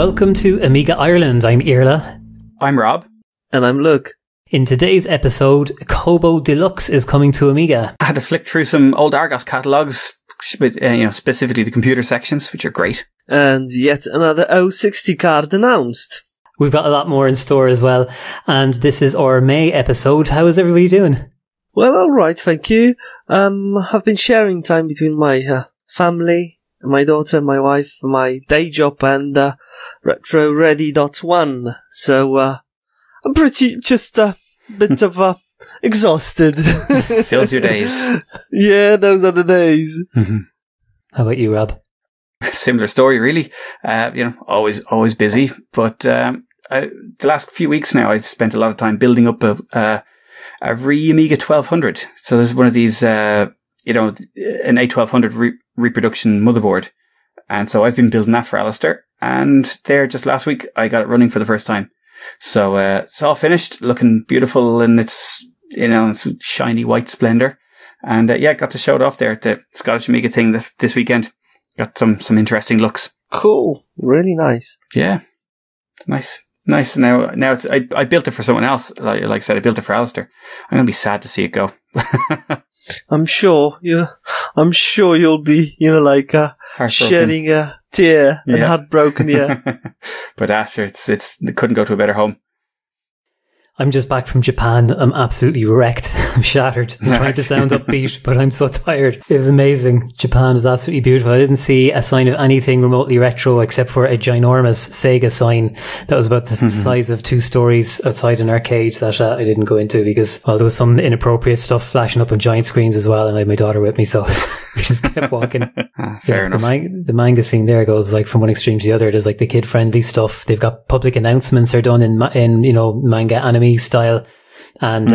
Welcome to Amiga Ireland. I'm Irla. I'm Rob. And I'm Luke. In today's episode, Kobo Deluxe is coming to Amiga. I had to flick through some old Argos catalogues, with, specifically the computer sections, which are great. And yet another 060 card announced. We've got a lot more in store as well. And this is our May episode. How is everybody doing? Well, alright, thank you. I've been sharing time between my family, my daughter, my wife, my day job, and RetroReady.1. So, I'm pretty just a bit of exhausted. Fills your days. Yeah, those are the days. Mm-hmm. How about you, Rob? Similar story, really. Always busy. But the last few weeks now, I've spent a lot of time building up a Amiga 1200. So there's one of these, an A1200 reproduction motherboard. And so I've been building that for Alistair. And there, just last week, I got it running for the first time. So it's all finished, looking beautiful, and it's shiny white splendor. And got to show it off there at the Scottish Amiga thing this weekend. Got some interesting looks. Cool, really nice. Yeah, nice. Now it's I built it for someone else. Like I said, I built it for Alistair. I'm gonna be sad to see it go. I'm sure you'll be shedding a tear and heartbroken. Yeah. But after it couldn't go to a better home. I'm just back from Japan. I'm absolutely wrecked. I'm shattered. I'm trying to sound upbeat, but I'm so tired. It was amazing. Japan is absolutely beautiful. I didn't see a sign of anything remotely retro except for a ginormous Sega sign that was about the size of 2 stories outside an arcade that I didn't go into because, well, there was some inappropriate stuff flashing up on giant screens as well, and I had my daughter with me, so we just kept walking. Fair enough. The manga scene there goes like from one extreme to the other. There's like the kid-friendly stuff. They've got public announcements are done in manga anime style, and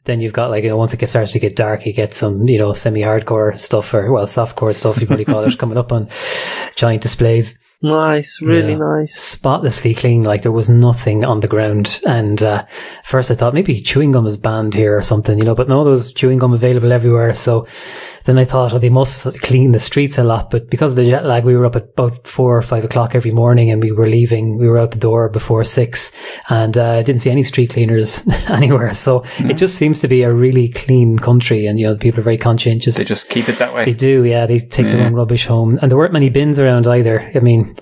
then you've got once it starts to get dark, you get some semi-hardcore stuff, or softcore stuff you probably call it, coming up on giant displays. Nice, really nice. Spotlessly clean, like there was nothing on the ground. And first I thought maybe chewing gum is banned here or something, but no, there was chewing gum available everywhere. So then I thought, they must clean the streets a lot. But because of the jet lag, we were up at about 4 or 5 o'clock every morning, and we were out the door before 6, and I didn't see any street cleaners anywhere. So it just seems to be a really clean country, and the people are very conscientious. They just keep it that way. They do, yeah. They take their own rubbish home, and there weren't many bins around either. I mean,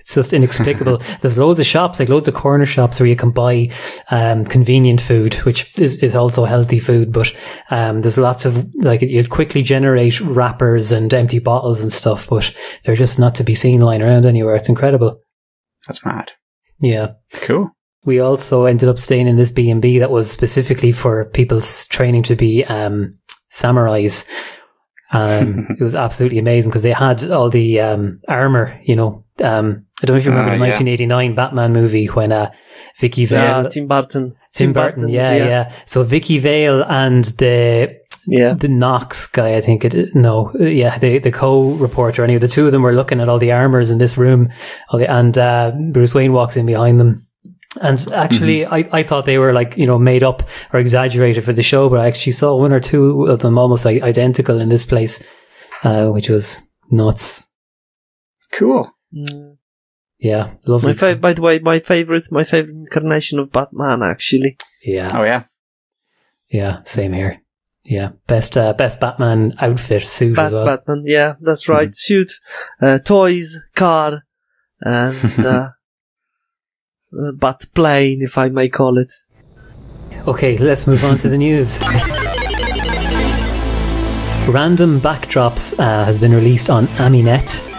it's just inexplicable. There's loads of shops, loads of corner shops where you can buy convenient food, which is also healthy food, but there's lots of, you'd quickly generate wrappers and empty bottles and stuff, but they're just not to be seen lying around anywhere. It's incredible. That's mad. Yeah. Cool. We also ended up staying in this B&B that was specifically for people's training to be samurais. It was absolutely amazing because they had all the armor, I don't know if you remember the 1989 Batman movie when Vicky Vale... Yeah, Tim Burton. Yeah. So Vicky Vale and the Knox guy, I think it is. No, the co-reporter, anyway, the two of them were looking at all the armors in this room, and Bruce Wayne walks in behind them. And actually, I thought they were made up or exaggerated for the show, but I actually saw 1 or 2 of them almost identical in this place, which was nuts. Cool. Yeah, lovely. By the way, my favorite incarnation of Batman, actually. Yeah. Oh yeah. Yeah, same here. Yeah, best Batman outfit suit as well. Batman, yeah, that's right. Suit, toys, car, and. Bat plane, if I may call it. Okay, let's move on to the news. Random Backdrops has been released on Aminet.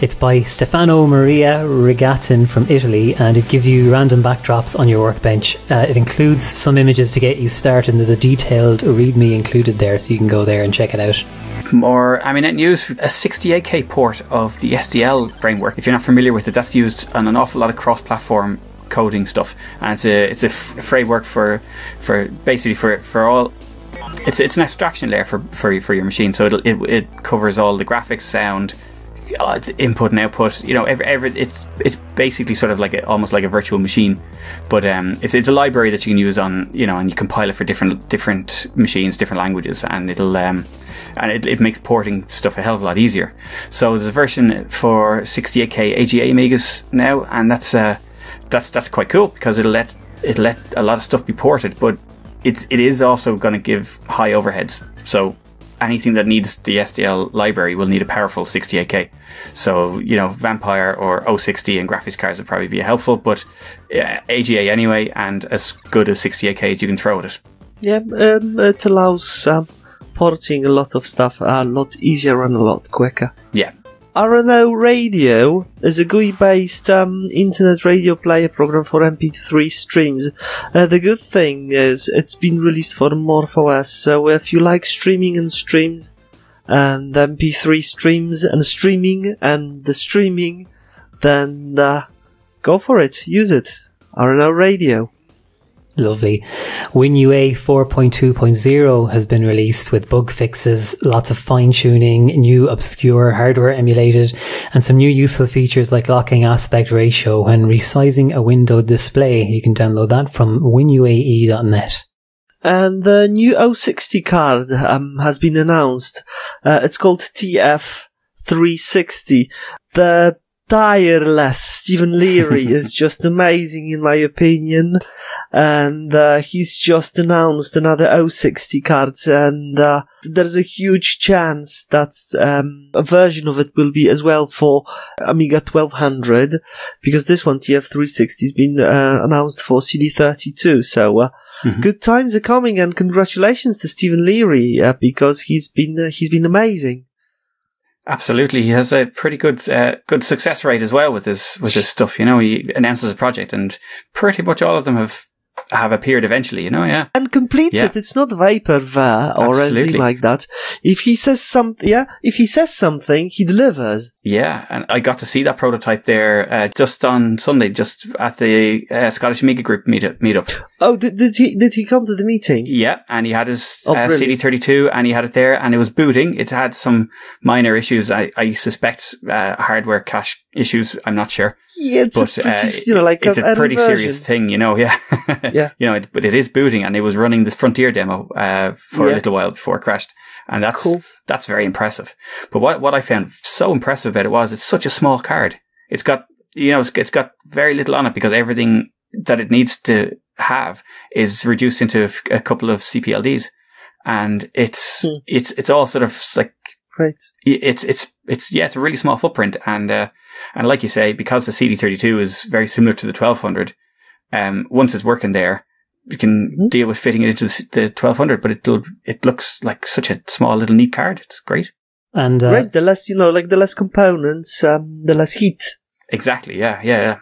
It's by Stefano Maria Rigatin from Italy, and it gives you random backdrops on your workbench. It includes some images to get you started, and there's a detailed README included there, so you can go there and check it out. More Aminet news, a 68K port of the SDL framework. If you're not familiar with it, that's used on an awful lot of cross-platform coding stuff, and it's a framework for basically for all. It's an abstraction layer for your machine, so it covers all the graphics, sound, input and output. You know, it's basically sort of like almost like a virtual machine, but it's a library that you can use on, you know, and you compile it for different machines, different languages, and it makes porting stuff a hell of a lot easier. So there's a version for 68K AGA Amigas now, and that's quite cool because it'll let a lot of stuff be ported, but it is also going to give high overheads. So anything that needs the SDL library will need a powerful 68K. So, you know, Vampire or 060 and graphics cards would probably be helpful, but AGA anyway, and as good as 68K as you can throw at it. Yeah, it allows porting a lot of stuff a lot easier and a lot quicker. Yeah. RNO Radio is a GUI-based internet radio player program for MP3 streams. The good thing is it's been released for MorphOS, so if you like streaming and streams, and MP3 streams and streaming and the streaming, then go for it, use it. RNO Radio. Lovely. WinUA 4.2.0 has been released with bug fixes, lots of fine-tuning, new obscure hardware emulated, and some new useful features like locking aspect ratio when resizing a window display. You can download that from winuae.net. And the new 060 card has been announced. It's called TF360. The tireless Stephen Leary is just amazing in my opinion, and he's just announced another 060 cards, and there's a huge chance that a version of it will be as well for Amiga 1200, because this one, TF360, has been announced for CD32, so good times are coming, and congratulations to Stephen Leary, because he's been amazing. Absolutely, he has a pretty good success rate as well with his stuff. You know, he announces a project, and pretty much all of them have appeared eventually. You know, yeah, and completes it. It's not vaporware or anything like that. If he says something, he delivers. Yeah, and I got to see that prototype there just on Sunday, just at the Scottish Amiga Group meetup. Oh, did he come to the meeting? Yeah, and he had his CD32, and he had it there, and it was booting. It had some minor issues. I suspect hardware cache issues. I'm not sure. Yeah, it's it's a pretty serious thing, you know. Yeah, yeah. You know, but it is booting, and it was running this Frontier demo for a little while before it crashed, and that's cool. That's very impressive. But what I found so impressive about it was it's such a small card. It's got it's got very little on it, because everything that it needs to have is reduced into a couple of CPLDs, and it's all sort of like great. It's a really small footprint, and like you say, because the CD32 is very similar to the 1200, once it's working there, you can deal with fitting it into the 1200, but it looks like such a small little neat card. It's great. And right, the less the less components, the less heat. Exactly. Yeah.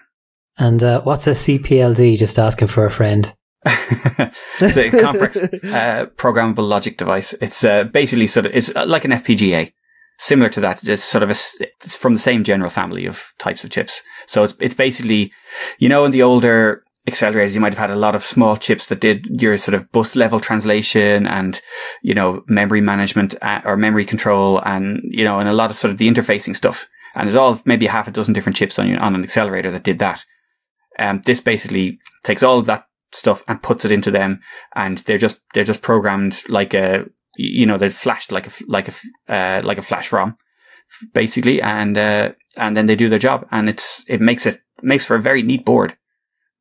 And what's a CPLD? Just asking for a friend. It's a complex programmable logic device. It's basically it's like an FPGA, similar to that. It's it's from the same general family of types of chips. So it's basically, you know, in the older accelerators, you might have had a lot of small chips that did your sort of bus level translation and, you know, memory management or memory control, and, you know, and a lot of sort of the interfacing stuff. And there's all maybe half a dozen different chips on an accelerator that did that. This basically takes all of that stuff and puts it into them, and they're just programmed like they're flashed like a flash ROM, basically, and then they do their job, and it makes for a very neat board.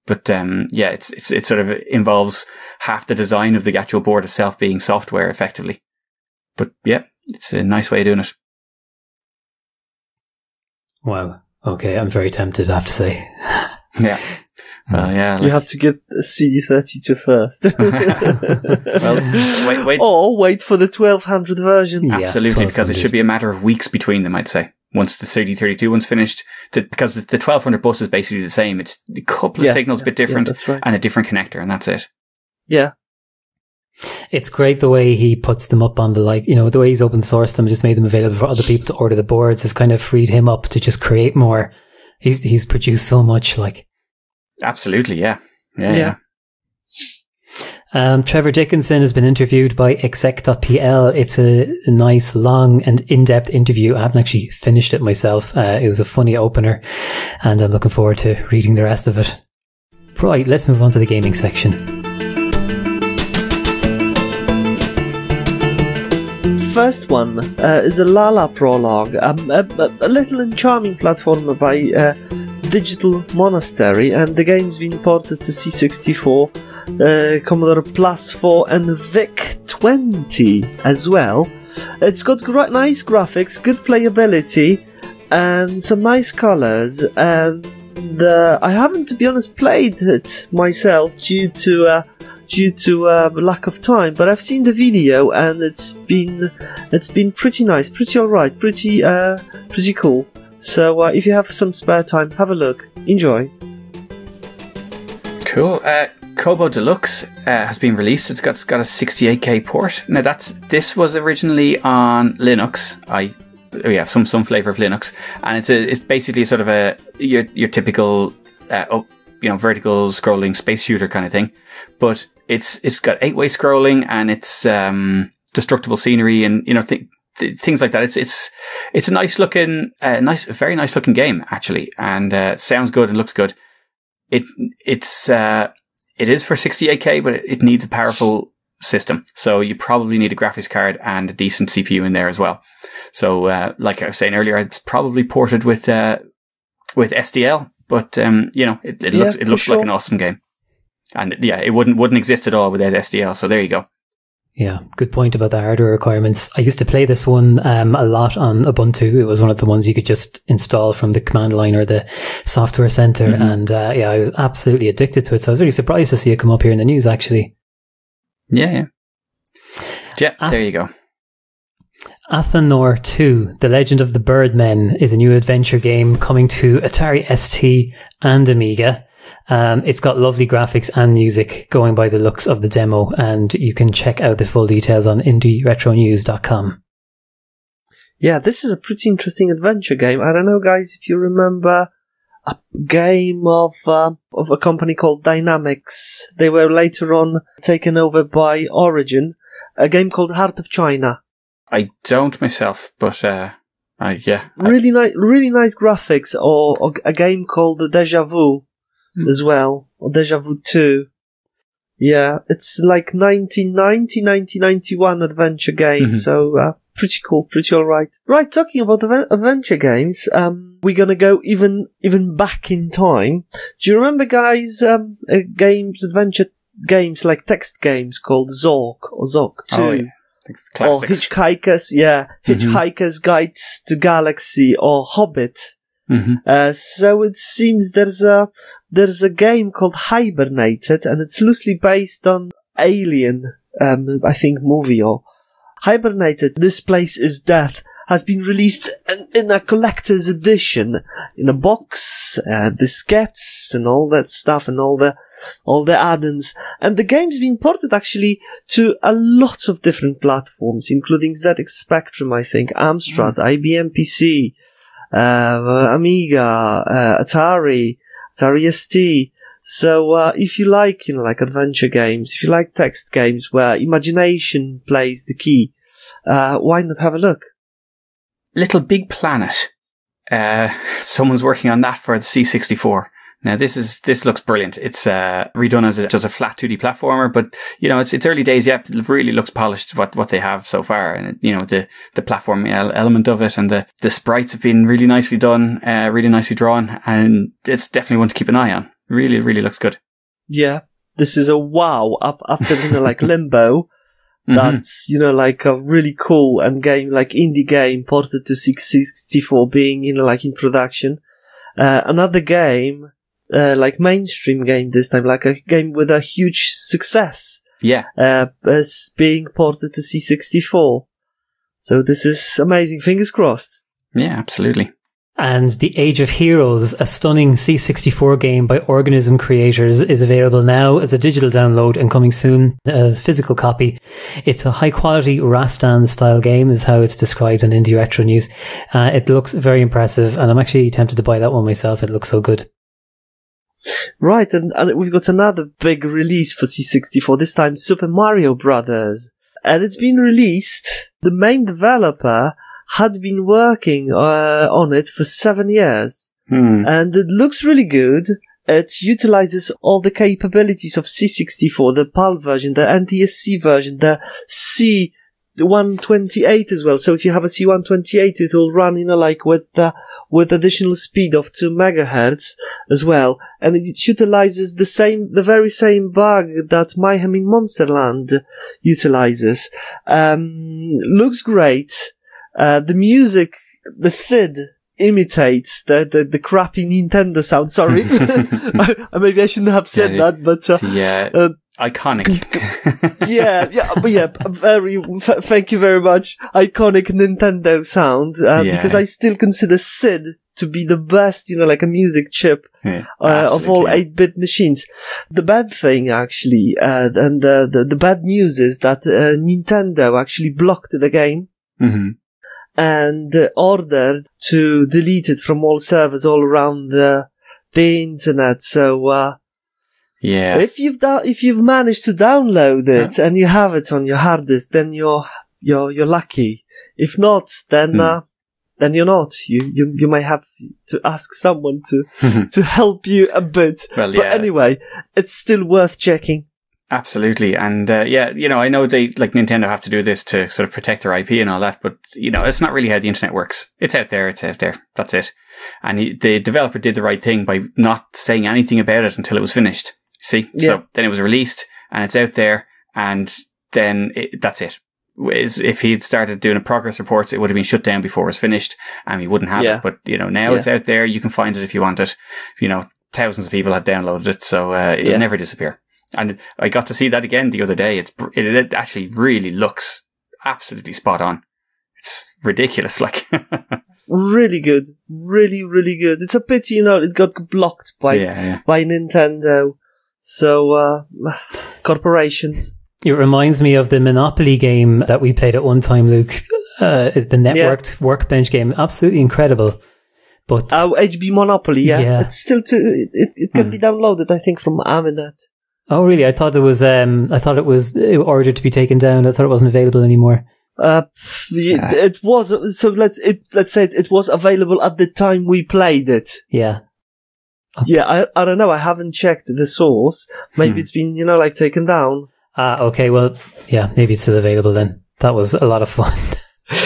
But it sort of involves half the design of the actual board itself being software, effectively. But yeah, it's a nice way of doing it. Wow. Okay, I'm very tempted, I have to say. Yeah. Well, yeah. You have to get a CD32 first. Well, wait. Or wait for the 1200 version. Yeah, absolutely, because it should be a matter of weeks between them, I'd say. Once the CD32 one's finished, because the 1200 bus is basically the same. It's a couple of signals a bit different, right, and a different connector, and that's it. Yeah. It's great the way he puts them up on the the way he's open sourced them, just made them available for other people to order the boards, has kind of freed him up to just create more. He's produced so much, like. Absolutely, yeah. Trevor Dickinson has been interviewed by exec.pl. It's a nice, long and in-depth interview. I haven't actually finished it myself. It was a funny opener, and I'm looking forward to reading the rest of it. Right, let's move on to the gaming section. First one is a Lala Prologue, a little and charming platformer by Digital Monastery, and the game's been ported to C64, Commodore Plus 4 and VIC-20 as well. It's got nice graphics, good playability, and some nice colours, and I haven't, to be honest, played it myself due to lack of time, but I've seen the video and it's been pretty nice, pretty alright, pretty cool. So if you have some spare time, have a look, enjoy. Cool. Kobo Deluxe has been released. It's got a 68K port. Now this was originally on Linux. Some flavour of Linux, and it's basically sort of your typical vertical scrolling space shooter kind of thing, but it's got 8-way scrolling, and it's destructible scenery, and things like that. It's a nice looking, very nice looking game actually, and it sounds good and looks good. It is for 68K, but it needs a powerful system, so you probably need a graphics card and a decent CPU in there as well. So like I was saying earlier, it's probably ported with SDL, but it looks like an awesome game. And yeah, it wouldn't exist at all without SDL. So there you go. Yeah, good point about the hardware requirements. I used to play this one a lot on Ubuntu. It was one of the ones you could just install from the command line or the software center. Mm-hmm. And I was absolutely addicted to it. So I was really surprised to see it come up here in the news, actually. Yeah, there you go. Athanor 2, The Legend of the Birdmen, is a new adventure game coming to Atari ST and Amiga. It's got lovely graphics and music, going by the looks of the demo, and you can check out the full details on indieretronews.com. Yeah, this is a pretty interesting adventure game. I don't know, guys, if you remember a game of a company called Dynamics. They were later on taken over by Origin. A game called Heart of China. I don't myself, but really nice graphics. Or a game called Deja Vu as well, or Deja Vu 2. Yeah, it's like 1991 adventure game. Mm-hmm. So pretty cool, pretty alright. Right, talking about adventure games, we're gonna go even back in time. Do you remember, guys, adventure games like text games called Zork or Zork 2? Oh, yeah. Or Hitchhiker's Guides to Galaxy, or Hobbit. Mm-hmm. So it seems there's a game called Hibernated, and it's loosely based on Alien, I think, movie, or Hibernated, This Place is Death, has been released in a collector's edition, in a box, diskettes, and all that stuff, and all the add-ins. And the game's been ported actually to a lot of different platforms, including ZX Spectrum, I think, Amstrad, IBM PC, Amiga, Atari ST. So if you like, like adventure games, if you like text games where imagination plays the key, why not have a look? Little Big Planet. Someone's working on that for the C64. Now this looks brilliant. It's redone as just a flat 2D platformer, but it's early days yet. It really looks polished what they have so far, and the platform element of it, and the sprites have been really nicely done, really nicely drawn, and it's definitely one to keep an eye on. Really, really looks good. Yeah, this is a wow up after like Limbo. That's like a really cool and game, like indie game ported to 64, being like in production. Another game. Like mainstream game this time, like a game with a huge success. Yeah. As being ported to C64. So this is amazing. Fingers crossed. Yeah, absolutely. And The Age of Heroes, a stunning C64 game by Organism Creators, is available now as a digital download and coming soon as a physical copy. It's a high-quality Rastan-style game, is how it's described on Indie Retro News. It looks very impressive, and I'm actually tempted to buy that one myself. It looks so good. Right, and we've got another big release for C64, this time Super Mario Brothers. And it's been released. The main developer had been working on it for 7 years. And it looks really good. It utilizes all the capabilities of C64, the PAL version, the NTSC version, the C128 as well. So if you have a C128, it will run, with additional speed of 2 megahertz as well. And it utilizes the very same bug that Mayhem in Monsterland utilizes. Looks great. The music, the SID imitates the crappy Nintendo sound. Sorry. Maybe I shouldn't have said that, but, iconic. Thank you very much. Iconic Nintendo sound, because I still consider SID to be the best, like a music chip, of all 8-bit machines. The bad thing, actually, and the bad news is that, Nintendo actually blocked the game. And ordered to delete it from all servers all around the internet. So, if you've managed to download it and you have it on your hard disk, then you're lucky. If not, then you're not. You might have to ask someone to help you a bit. But anyway, it's still worth checking. Absolutely. And, I know Nintendo have to do this to sort of protect their IP and all that, but, it's not really how the internet works. It's out there. That's it. And the developer did the right thing by not saying anything about it until it was finished. See? Yeah. So then it was released and it's out there and then that's it. If he'd started doing a progress reports, it would have been shut down before it was finished and we wouldn't have it. But, now it's out there. You can find it if you want it. Thousands of people have downloaded it. So, it'll never disappear. And I got to see that again the other day. It actually really looks absolutely spot on. It's ridiculous, Really good. Really, really good. It's a pity, it got blocked by Nintendo. So, corporations. It reminds me of the Monopoly game that we played at one time, Luke. The networked workbench game. Absolutely incredible. But HB Monopoly, It's still it can be downloaded, I think, from Aminet. Oh, really? I thought it was ordered to be taken down. I thought it wasn't available anymore. It was. So let's say it was available at the time we played it. Yeah. Okay. Yeah, I don't know. I haven't checked the source. Maybe it's been, taken down. Okay. Well, yeah, maybe it's still available then. That was a lot of fun.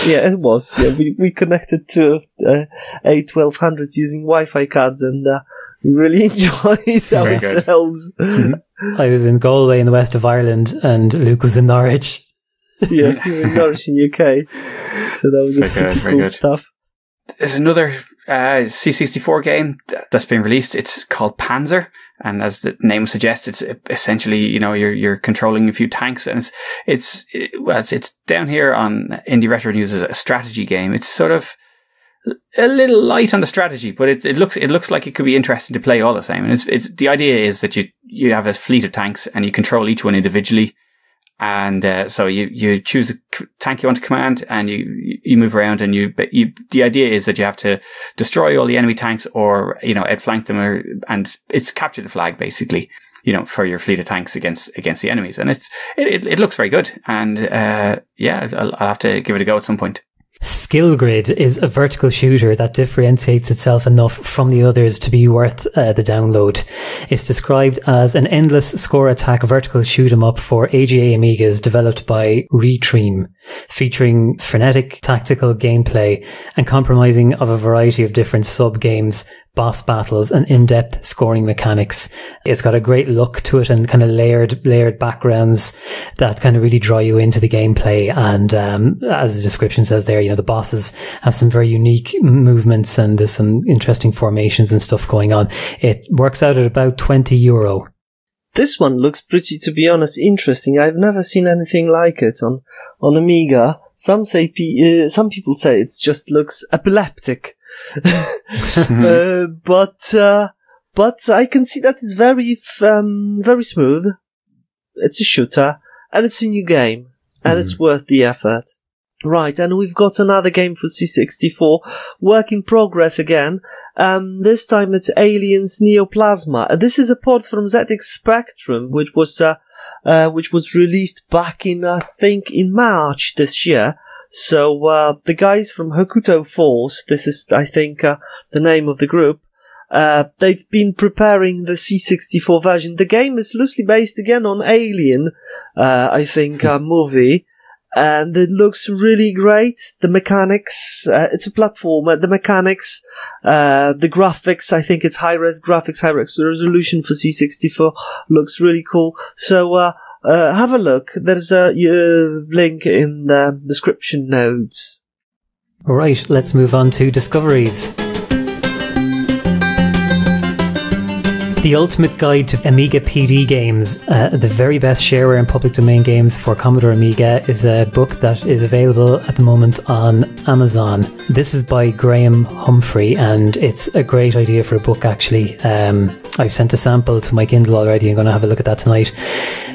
Yeah, it was. Yeah, we connected to A1200 using Wi-Fi cards and we really enjoyed ourselves. I was in Galway in the west of Ireland and Luke was in Norwich. Yeah, you were in Norwich in UK. So that was pretty cool stuff. There's another C64 game that's been released. It's called Panzer. And as the name suggests, it's essentially, you're controlling a few tanks and it's down here on Indie Retro News as a strategy game. It's sort of a little light on the strategy, but it looks like it could be interesting to play all the same. And it's the idea is that you have a fleet of tanks and you control each one individually. And, so you choose a tank you want to command and you move around and the idea is that you have to destroy all the enemy tanks or, outflank them and it's capture the flag basically, for your fleet of tanks against the enemies. And it looks very good. And, I'll have to give it a go at some point. Skill Grid is a vertical shooter that differentiates itself enough from the others to be worth the download. It's described as an endless score attack vertical shoot 'em up for AGA Amigas developed by Retream, featuring frenetic tactical gameplay and compromising of a variety of different sub-games, boss battles and in-depth scoring mechanics. It's got a great look to it and kind of layered backgrounds that kind of really draw you into the gameplay. And as the description says there, the bosses have some very unique movements and there's some interesting formations and stuff going on. It works out at about €20. This one looks pretty, to be honest, interesting. I've never seen anything like it on Amiga. Some people say it just looks epileptic. But I can see that it's very smooth. It's a shooter and it's a new game and it's worth the effort. Right, and we've got another game for C64, work in progress again. This time it's Aliens Neoplasma. This is a port from ZX Spectrum, which was released back in, I think, in March this year. So, the guys from Hokuto Force, this is, I think, the name of the group, they've been preparing the C64 version. The game is loosely based again on Alien, I think, movie. And it looks really great. The mechanics, it's a platformer. The mechanics, the graphics, I think it's high-res graphics, high-res resolution for C64. Looks really cool. So, have a look. There's a link in the description notes. All right, let's move on to discoveries. The Ultimate Guide to Amiga PD Games, the very best shareware and public domain games for Commodore Amiga, is a book that is available at the moment on Amazon. This is by Graham Humphrey, and it's a great idea for a book, actually. I've sent a sample to my Kindle already. I'm going to have a look at that tonight.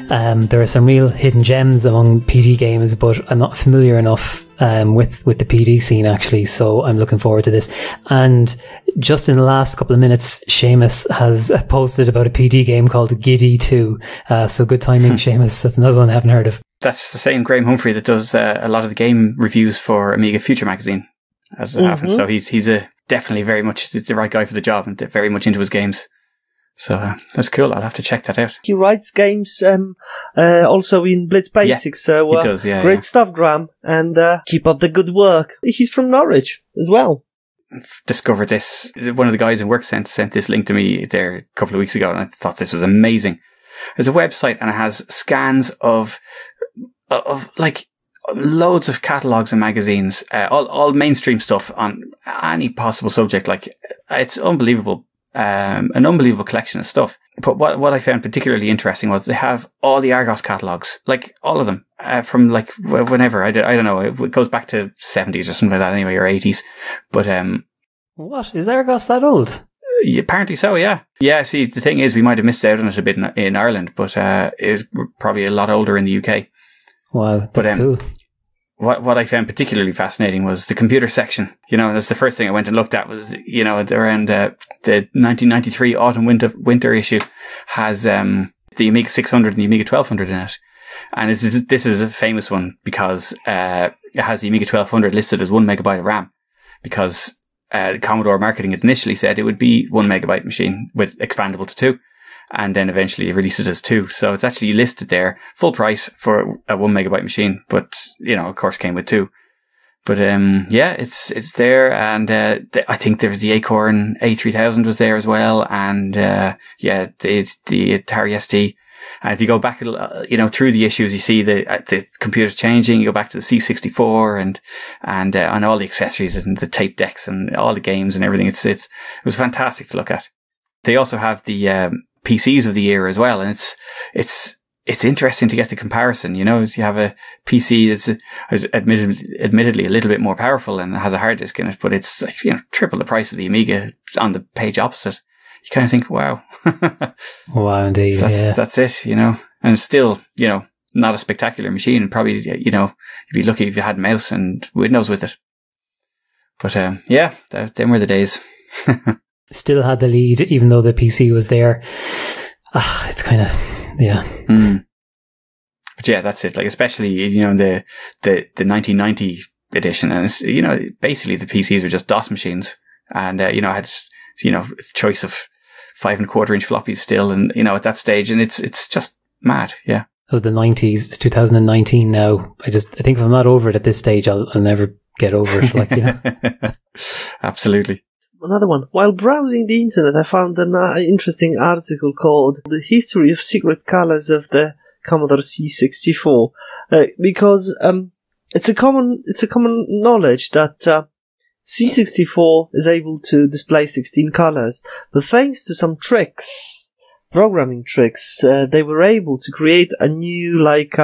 There are some real hidden gems among PD games, but I'm not familiar enough with the PD scene, actually, so I'm looking forward to this. And just in the last couple of minutes, Seamus has posted about a PD game called Giddy 2, so good timing, Seamus. That's another one I haven't heard of. That's the same Graham Humphrey that does a lot of the game reviews for Amiga Future magazine, as it happens. So he's definitely very much the right guy for the job, and very much into his games. So that's cool. I'll have to check that out. He writes games also in Blitz Basics. Yeah, so he does, great stuff, Graham, and keep up the good work. He's from Norwich as well. I've discovered this. One of the guys in work sent this link to me there a couple of weeks ago, and I thought this was amazing. There's a website, and it has scans of like loads of catalogs and magazines, all mainstream stuff on any possible subject. Like, it's unbelievable. An unbelievable collection of stuff. But what I found particularly interesting was they have all the Argos catalogs, like all of them, from like whenever, I don't know, it goes back to 70s or something like that anyway, or 80s. But, what? Is Argos that old? Apparently so, yeah. Yeah, see, the thing is, we might have missed out on it a bit in Ireland, but, it is probably a lot older in the UK. Wow, that's cool. What I found particularly fascinating was the computer section. You know, that's the first thing I went and looked at was, you know, around the 1993 autumn winter issue has the Amiga 600 and the Amiga 1200 in it. And this is a famous one because it has the Amiga 1200 listed as 1 megabyte of RAM, because Commodore marketing initially said it would be 1 megabyte machine with expandable to 2. And then eventually released it as 2. So it's actually listed there, full price for a 1 megabyte machine, but, you know, of course came with 2. But, yeah, it's there. And, I think there's the Acorn A3000 was there as well. And, yeah, the Atari ST. And if you go back, you know, through the issues, you see the computer's changing. You go back to the C64 and all the accessories and the tape decks and all the games and everything. It was fantastic to look at. They also have the, PCs of the year as well. And it's interesting to get the comparison, you know, as you have a PC that's admittedly a little bit more powerful and has a hard disk in it, but it's like, you know, triple the price of the Amiga on the page opposite. You kind of think, wow. Wow, indeed. That's it, you know, and it's still, you know, not a spectacular machine, and probably, you know, you'd be lucky if you had mouse and Windows with it. But, yeah, them were the days. Still had the lead, even though the PC was there. It's kind of, yeah. But yeah, that's it. Like, especially, you know, the 1990 edition, and it's, you know, basically the PCs were just DOS machines, and you know, I had, you know, choice of 5 1/4 inch floppies still, and you know, at that stage, and it's just mad. Yeah, that was the 90s. It's 2019 now. I think if I'm not over it at this stage, I'll never get over it. Like, you know. Absolutely. Another one. While browsing the internet, I found an interesting article called "The History of Secret Colors of the Commodore C64," because it's a common knowledge that C64 is able to display 16 colors, but thanks to some tricks, programming tricks, they were able to create a new, like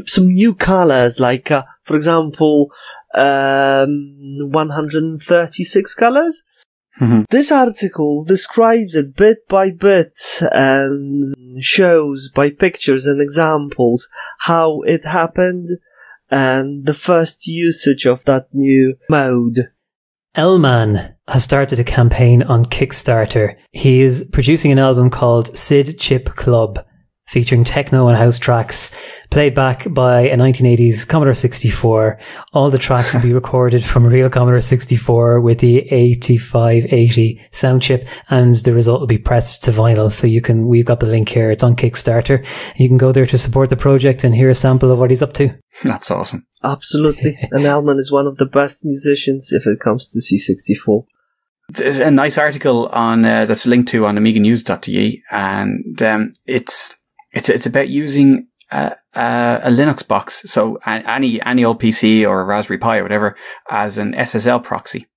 some new colors, like for example, 136 colors. This article describes it bit by bit and shows by pictures and examples how it happened and the first usage of that new mode. Elman has started a campaign on Kickstarter. He is producing an album called Sid Chip Club, featuring techno and house tracks played back by a 1980s Commodore 64. All the tracks will be recorded from a real Commodore 64 with the 8580 sound chip, and the result will be pressed to vinyl. So we've got the link here. It's on Kickstarter. You can go there to support the project and hear a sample of what he's up to. That's awesome. Absolutely. And Elman is one of the best musicians if it comes to C64. There's a nice article on that's linked to on amiganews.ie, and it's about using a Linux box, so any old PC or a Raspberry Pi or whatever, as an SSL proxy.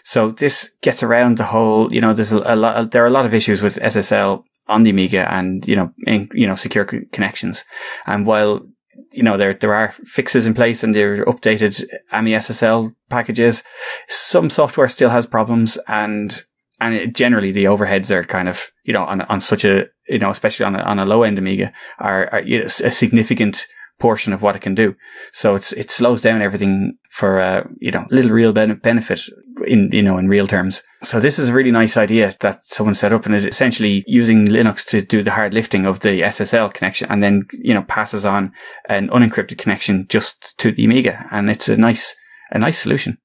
So this gets around the whole, there's there are a lot of issues with SSL on the Amiga and, secure connections. And while, there are fixes in place and there are updated AMI SSL packages, some software still has problems, and generally the overheads are kind of, on such a, especially on a low end Amiga, are a significant portion of what it can do. So it slows down everything for, little real benefit in real terms. So this is a really nice idea that someone set up, and it essentially using Linux to do the hard lifting of the SSL connection, and then, passes on an unencrypted connection just to the Amiga. And it's a nice solution.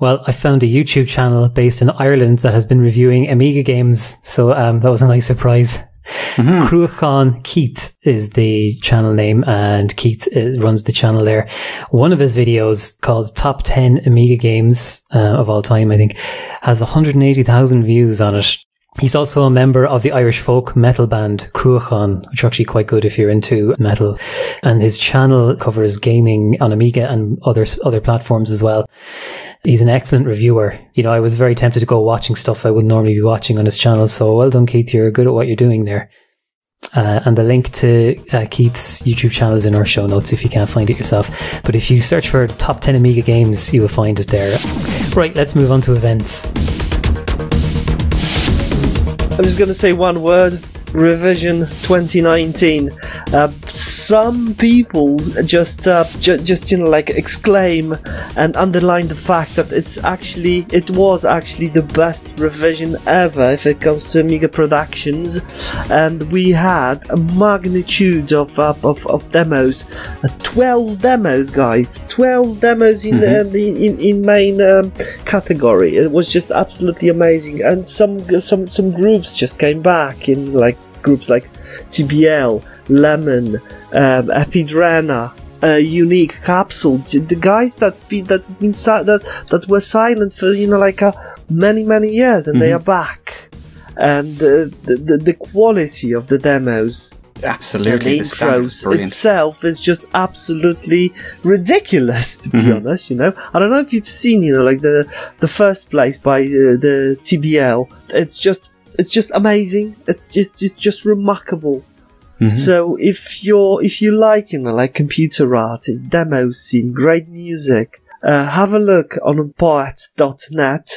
Well, I found a YouTube channel based in Ireland that has been reviewing Amiga games, so that was a nice surprise. Cruachan Keith is the channel name, and Keith runs the channel there. One of his videos, called Top 10 Amiga Games of All Time, I think, has 180,000 views on it. He's also a member of the Irish folk metal band Cruachan, which are actually quite good if you're into metal. And his channel covers gaming on Amiga and other platforms as well. He's an excellent reviewer. I was very tempted to go watching stuff I wouldn't normally be watching on his channel. So well done, Keith. You're good at what you're doing there. And the link to Keith's YouTube channel is in our show notes if you can't find it yourself. But if you search for Top 10 Amiga Games, you will find it there. Right, let's move on to events. I'm just going to say one word: Revision 2019. Some people just exclaim and underline the fact that it was actually the best revision ever if it comes to Amiga productions, and we had a magnitude of demos, 12 demos, guys, 12 demos in main category. It was just absolutely amazing, and some groups just came back in groups like TBL, Lemon, Epidrena, Unique, Capsule. The guys that were silent for many years, and they are back. And the quality of the demos, absolutely, the intros itself is just absolutely ridiculous, to be honest. I don't know if you've seen the first place by the TBL. It's just amazing. It's just remarkable. So if you like computer art, demo scene, great music, have a look on poet.net.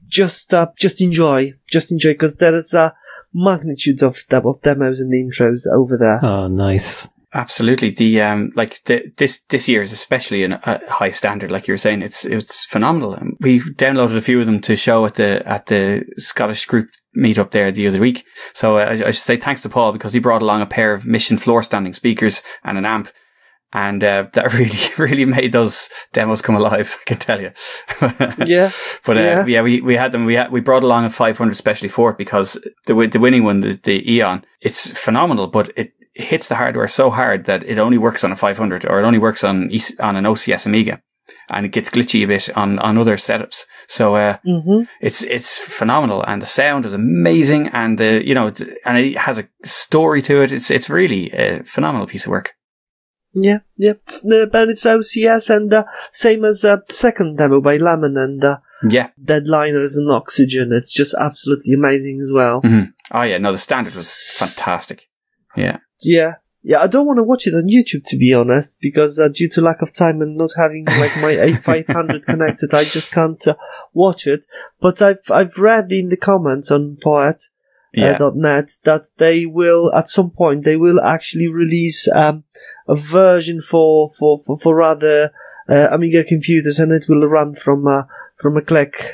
Just enjoy, because there is a magnitude of demos and intros over there. Oh, nice. Absolutely. This year is especially a high standard, like you were saying. It's phenomenal. We've downloaded a few of them to show at the Scottish group meetup there the other week. So I should say thanks to Paul, because he brought along a pair of Mission floor standing speakers and an amp. And that really made those demos come alive, I can tell you. Yeah. But we had them. We brought along a 500 specially for it, because the winning one, the Eon, it's phenomenal, but it hits the hardware so hard that it only works on a 500, or it only works on an OCS Amiga, and it gets glitchy a bit on other setups. So it's phenomenal, and the sound is amazing, and and it has a story to it. It's really a phenomenal piece of work. Yeah. But it's OCS, and same as second demo by Lemon and Deadliners and Oxygen. It's just absolutely amazing as well. Oh yeah, no, the standard was fantastic. Yeah. Yeah. Yeah, I don't want to watch it on YouTube, to be honest, because due to lack of time and not having like my A500 connected, I just can't watch it. But I've read in the comments on Poet.net that they will, at some point, they will actually release a version for rather Amiga computers, and it will run from a click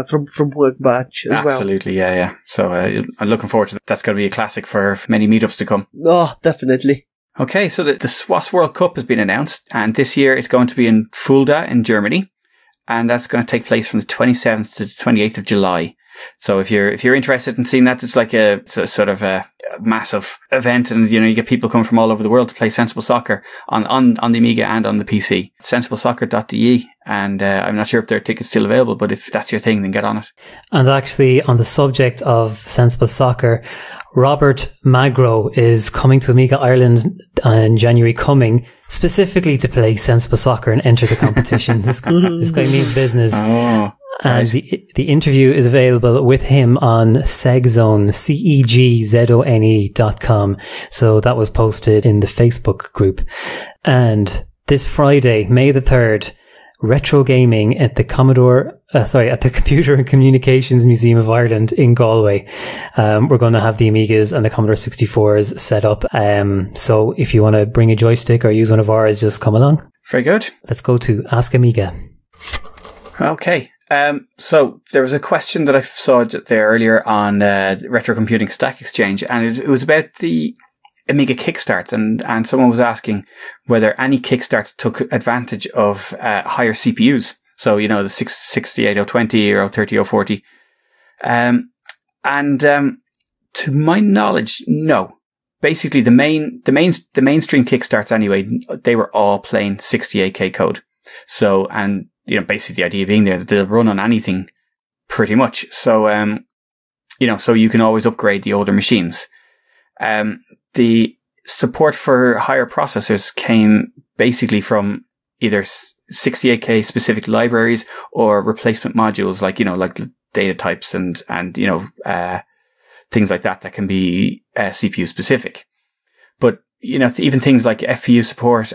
from Workbench as well. Absolutely, yeah. So I'm looking forward to that. That's going to be a classic for many meetups to come. Oh, definitely. Okay, so the SWAS World Cup has been announced, and this year it's going to be in Fulda in Germany, and that's going to take place from the 27th to the 28th of July. So if you're interested in seeing that, it's like it's a sort of a massive event, and you get people coming from all over the world to play Sensible Soccer on the Amiga and on the PC. sensiblesoccer.de, and I'm not sure if there are tickets still available, but if that's your thing, then get on it. And actually, on the subject of Sensible Soccer, Robert Magro is coming to Amiga Ireland in January coming, specifically to play Sensible Soccer and enter the competition. This guy means business. Oh. And the interview is available with him on Segzone, CEGZONE.com. So that was posted in the Facebook group. And this Friday, May the 3rd, retro gaming at the at the Computer and Communications Museum of Ireland in Galway. We're going to have the Amigas and the Commodore 64s set up. So if you want to bring a joystick or use one of ours, just come along. Very good. Let's go to Ask Amiga. Okay. So there was a question that I saw there earlier on Retro Computing Stack Exchange, and it was about the Amiga kickstarts, and someone was asking whether any kickstarts took advantage of higher CPUs. So the 68020 or 03040. To my knowledge, no. Basically, the mainstream kickstarts anyway, they were all plain 68K code. So, and basically the idea being there that they'll run on anything pretty much. So, so you can always upgrade the older machines. The support for higher processors came basically from either 68K specific libraries or replacement modules like data types and things like that can be CPU specific. But, even things like FPU support,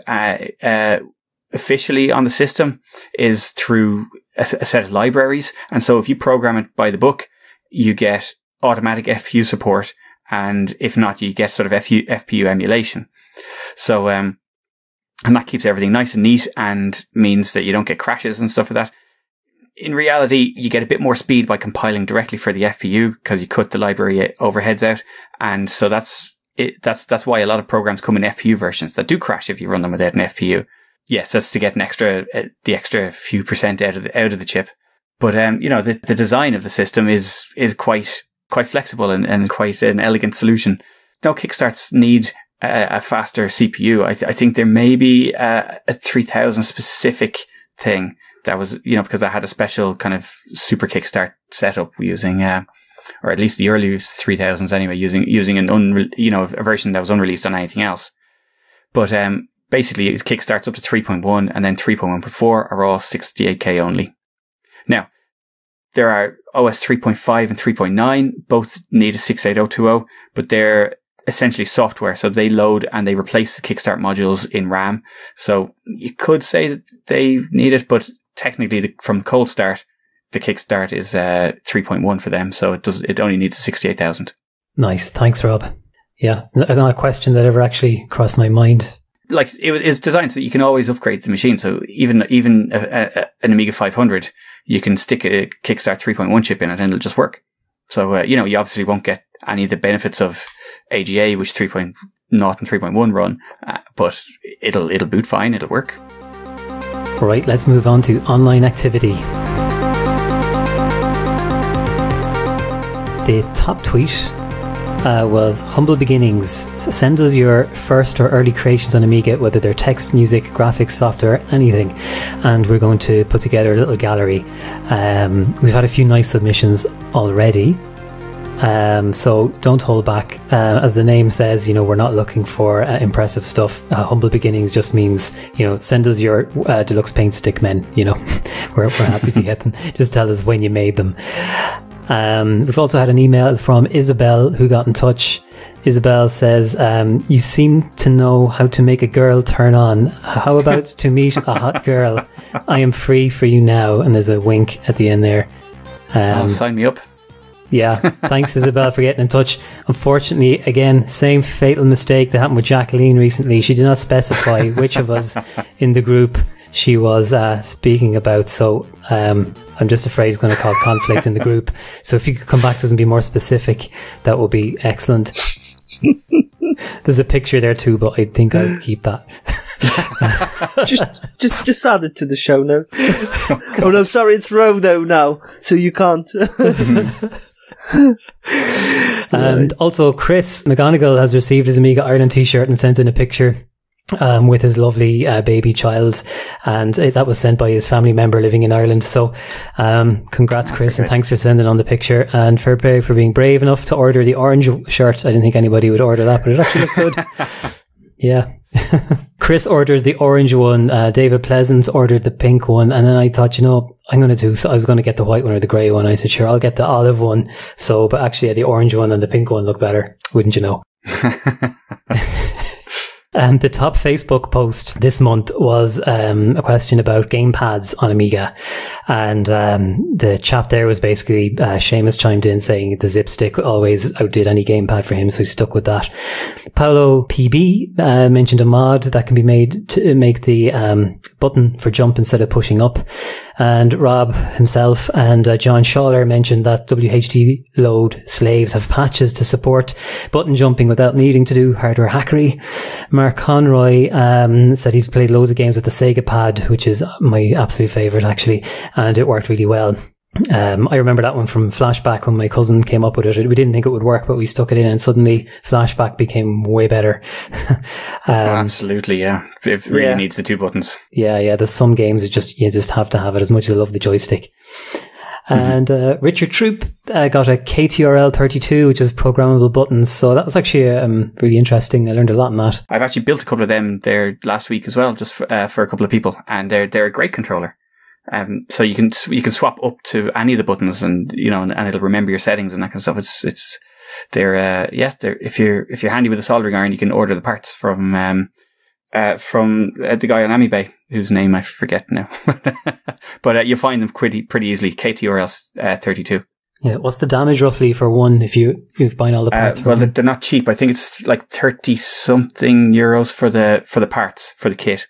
officially on the system is through a set of libraries. And so if you program it by the book, you get automatic FPU support. And if not, you get sort of FPU emulation. So, and that keeps everything nice and neat and means that you don't get crashes and stuff like that. In reality, you get a bit more speed by compiling directly for the FPU because you cut the library overheads out. And so that's why a lot of programs come in FPU versions that do crash if you run them without an FPU. Yes, that's to get the extra few percent out of the chip. But, the design of the system is quite flexible and quite an elegant solution. No kickstarts need a faster CPU. I think there may be a 3000 specific thing that was, because I had a special kind of super kickstart setup using, or at least the early 3000s anyway, using a version that was unreleased on anything else. But, basically, it kickstarts up to 3.1 and then 3.1.4 are all 68K only. Now, there are OS 3.5 and 3.9, both need a 68020, but they're essentially software. So they load and they replace the kickstart modules in RAM. So you could say that they need it, but technically from cold start, the kickstart is 3.1 for them. So it only needs a 68,000. Nice. Thanks, Rob. Yeah, not a question that ever actually crossed my mind. Like it is designed so that you can always upgrade the machine. So even an Amiga 500, you can stick a Kickstart 3.1 chip in it and it'll just work. So, you obviously won't get any of the benefits of AGA, which 3.0 and 3.1 run, but it'll boot fine. It'll work. All right, let's move on to online activity. The top tweet was Humble Beginnings. Send us your first or early creations on Amiga, whether they're text, music, graphics, software, anything, and we're going to put together a little gallery. We've had a few nice submissions already, so don't hold back. As the name says, we're not looking for impressive stuff. Humble Beginnings just means, send us your deluxe paint stick men. We're happy to get them. Just tell us when you made them. We've also had an email from Isabelle, who got in touch. Isabelle says, you seem to know how to make a girl turn on. How about to meet a hot girl? I am free for you now. And there's a wink at the end there. Sign me up. Yeah, thanks Isabelle for getting in touch. Unfortunately, again, same fatal mistake that happened with Jacqueline recently. She did not specify which of us in the group she was speaking about, so I'm just afraid it's going to cause conflict in the group. So if you could come back to us and be more specific, that would be excellent. There's a picture there too, but I think I'll keep that. just add it to the show notes. Oh no, sorry, it's Rodo now, so you can't. And also Chris McGonigal has received his Amiga Ireland t-shirt and sent in a picture with his lovely baby child, and that was sent by his family member living in Ireland. So congrats Chris, and thanks for sending on the picture, and for being brave enough to order the orange shirt. I didn't think anybody would order that, but it actually looked good. Yeah. Chris ordered the orange one, David Pleasant ordered the pink one, and then I thought, I was going to get the white one or the grey one. I said, sure, I'll get the olive one. So, but actually the orange one and the pink one look better, wouldn't you know? And the top Facebook post this month was a question about gamepads on Amiga, and the chat there was basically Seamus chimed in saying the zip stick always outdid any gamepad for him, so he stuck with that. Paolo PB mentioned a mod that can be made to make the button for jump instead of pushing up, and Rob himself and John Schaller mentioned that WHT load slaves have patches to support button jumping without needing to do hardware hackery. Mark Conroy said he'd played loads of games with the Sega pad, which is my absolute favourite actually, and it worked really well. I remember that one from Flashback when my cousin came up with it. We didn't think it would work, but we stuck it in and suddenly Flashback became way better. Absolutely, yeah. It really needs the two buttons. Yeah. There's some games you just have to have it, as much as I love the joystick. And Richard Troop got a KTRL 32, which is programmable buttons. So that was actually really interesting. I learned a lot in that. I've actually built a couple of them there last week as well, just for a couple of people, and they're a great controller. So you can swap up to any of the buttons, and and it'll remember your settings and that kind of stuff. They're if you're handy with a soldering iron, you can order the parts from the guy on Amiga, whose name I forget now. But you'll find them pretty easily. KTRL 32. Yeah, what's the damage roughly for one if you're buying all the parts? Well, they're not cheap. I think it's like 30 something euros for the parts for the kit.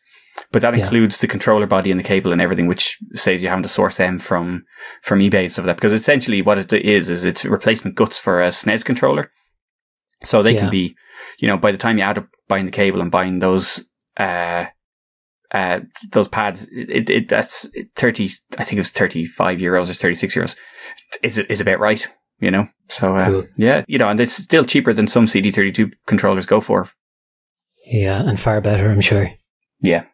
But that includes the controller body and the cable and everything, which saves you having to source them from eBay and stuff like that. Because essentially what it is it's replacement guts for a SNES controller. So they can be, by the time you add up buying the cable and buying those pads, that's 30, I think it was 35 euros or 36 euros is about right, So, cool. And it's still cheaper than some CD32 controllers go for. Yeah, and far better, I'm sure. Yeah.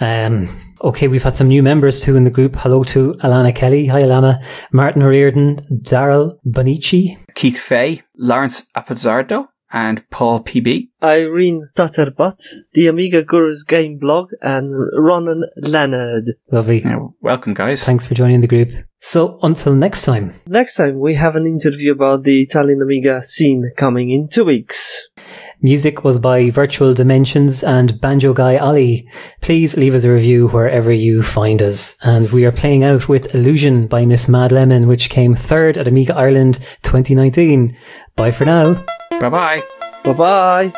Okay, we've had some new members too in the group. Hello to Alana Kelly. Hi Alana. Martin O'Riordan, Daryl Bonici, Keith Fay, Lawrence Appizzardo, and Paul PB. Irene Tatterbot, the Amiga Gurus game blog, and Ronan Leonard. Lovely. Welcome, guys. Thanks for joining the group. So, until next time. Next time, we have an interview about the Italian Amiga scene coming in 2 weeks. Music was by Virtual Dimensions and Banjo Guy Ali. Please leave us a review wherever you find us. And we are playing out with Illusion by Miss Mad Lemon, which came third at Amiga Ireland 2019. Bye for now. Bye-bye. Bye-bye.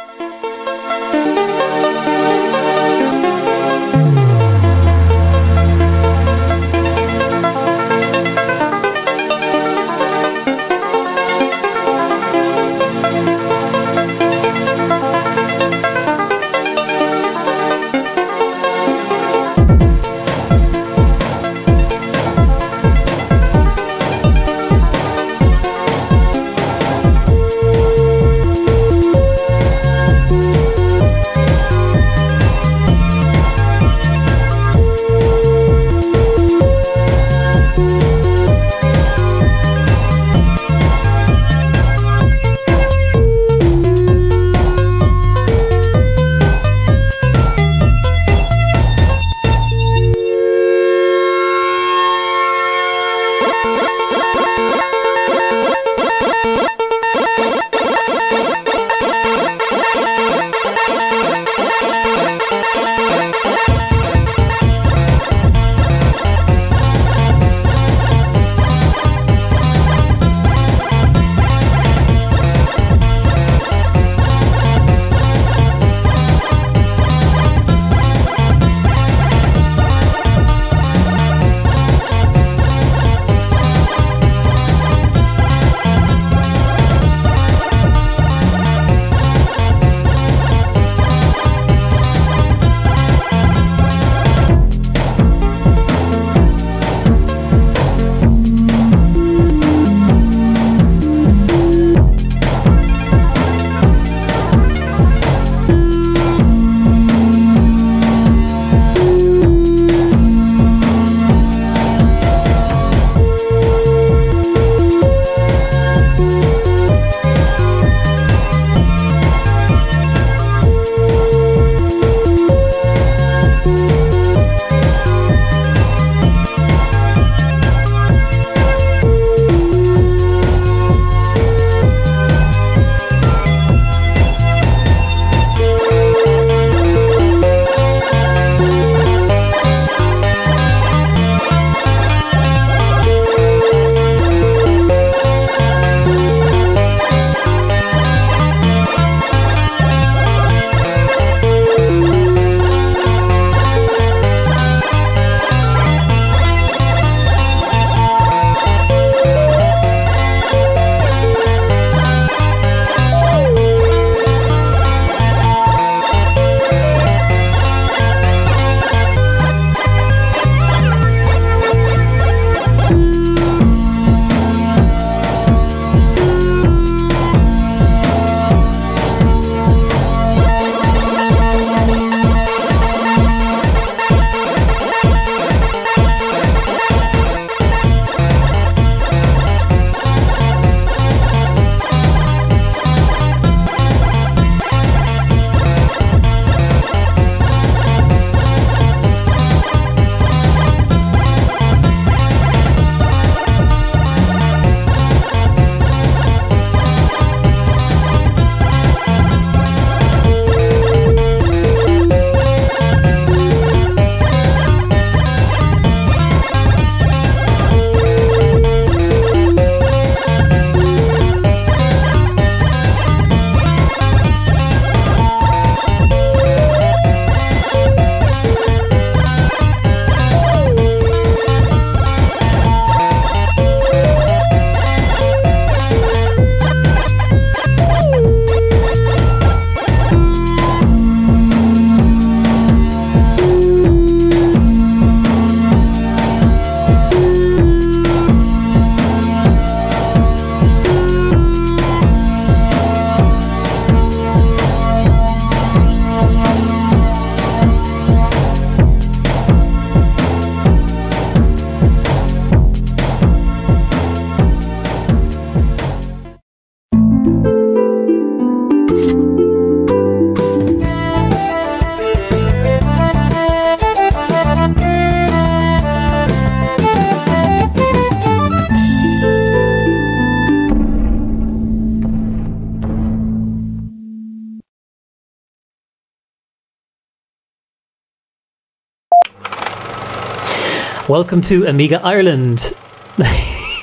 Welcome to Amiga Ireland.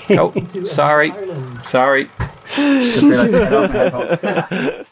Oh, sorry. Just realised I had off my headphones.